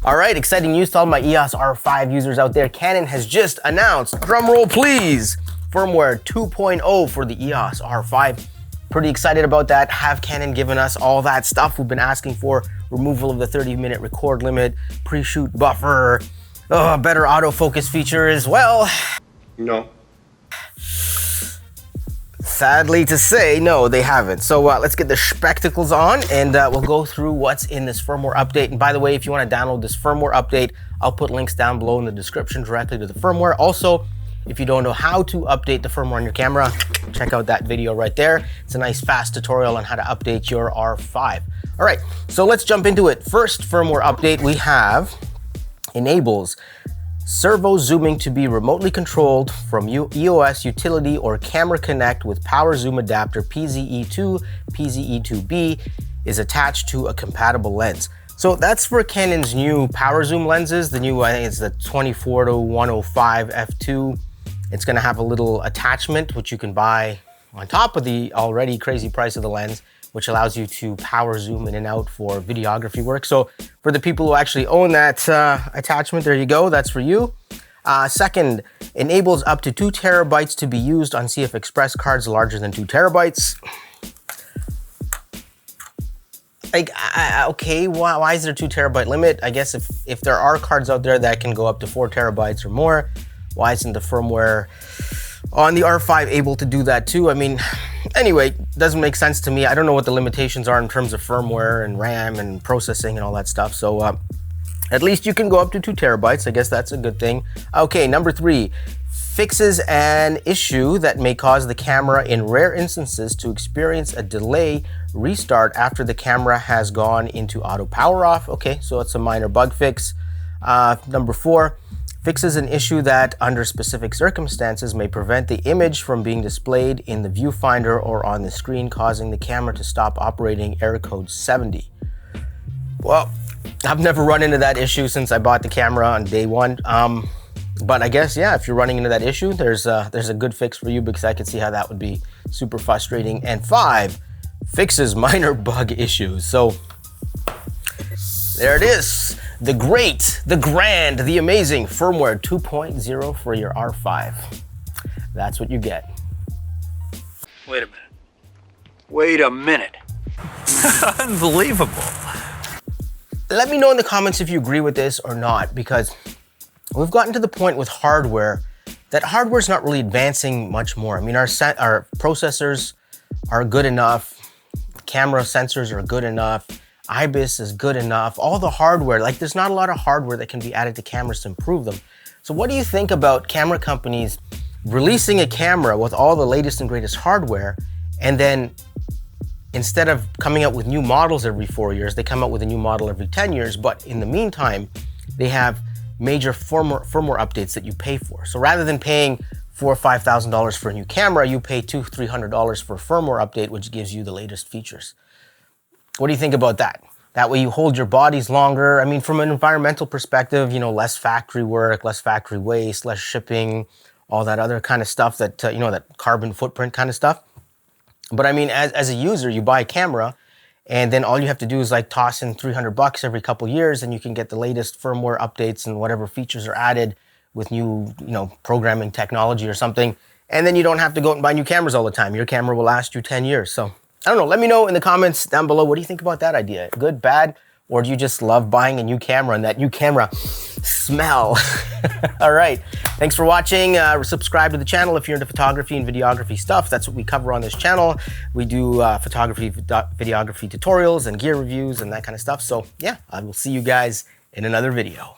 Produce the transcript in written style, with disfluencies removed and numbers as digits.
All right, exciting news to all my EOS R5 users out there. Canon has just announced, drumroll please, firmware 2.0 for the EOS R5. Pretty excited about that. Have Canon given us all that stuff we've been asking for? Removal of the 30-minute record limit, pre-shoot buffer, better autofocus feature as well. No. Sadly to say, no, they haven't. So let's get the spectacles on and we'll go through what's in this firmware update. And by the way, if you want to download this firmware update, I'll put links down below in the description directly to the firmware. Also, if you don't know how to update the firmware on your camera, check out that video right there. It's a nice fast tutorial on how to update your R5. All right, so let's jump into it. First firmware update we have enables servo zooming to be remotely controlled from EOS utility or camera connect with power zoom adapter PZE2, PZE2B is attached to a compatible lens. So that's for Canon's new power zoom lenses. The new, I think it's the 24-105 f2. It's gonna have a little attachment which you can buy on top of the already crazy price of the lens, which allows you to power zoom in and out for videography work. So for the people who actually own that attachment, there you go, that's for you. Second, enables up to 2 terabytes to be used on CF Express cards larger than 2 terabytes. Like, okay, why is there a 2 terabyte limit? I guess if there are cards out there that can go up to 4 terabytes or more, why isn't the firmware on the R5 able to do that too? I mean, anyway, doesn't make sense to me. I don't know what the limitations are in terms of firmware and RAM and processing and all that stuff. So at least you can go up to 2 terabytes. I guess that's a good thing. Okay, number 3, fixes an issue that may cause the camera in rare instances to experience a delay restart after the camera has gone into auto power off. Okay, so it's a minor bug fix. Number 4, fixes an issue that, under specific circumstances, may prevent the image from being displayed in the viewfinder or on the screen, causing the camera to stop operating, error code 70. Well, I've never run into that issue since I bought the camera on day one. But I guess, yeah, if you're running into that issue, there's a good fix for you, because I can see how that would be super frustrating. And 5, fixes minor bug issues. So there it is. The great, the grand, the amazing firmware 2.0 for your R5. That's what you get. Wait a minute. Wait a minute. Unbelievable. Let me know in the comments if you agree with this or not, because we've gotten to the point with hardware that hardware's not really advancing much more. I mean, our processors are good enough, camera sensors are good enough, IBIS is good enough, all the hardware, like there's not a lot of hardware that can be added to cameras to improve them. So what do you think about camera companies releasing a camera with all the latest and greatest hardware, and then instead of coming out with new models every 4 years, they come out with a new model every 10 years, but in the meantime, they have major firmware updates that you pay for. So rather than paying $4,000 or $5,000 for a new camera, you pay $200-300 for a firmware update, which gives you the latest features. What do you think about that? That way you hold your bodies longer. I mean, from an environmental perspective, you know, less factory work, less factory waste, less shipping, all that other kind of stuff that, you know, that carbon footprint kind of stuff. But I mean, as a user, you buy a camera and then all you have to do is like toss in $300 every couple years and you can get the latest firmware updates and whatever features are added with new, you know, programming technology or something. And then you don't have to go out and buy new cameras all the time. Your camera will last you 10 years. So I don't know, let me know in the comments down below, what do you think about that idea? Good, bad, or do you just love buying a new camera and that new camera smell? All right, thanks for watching. Subscribe to the channel if you're into photography and videography stuff. That's what we cover on this channel. We do photography, videography tutorials and gear reviews and that kind of stuff. So yeah, I will see you guys in another video.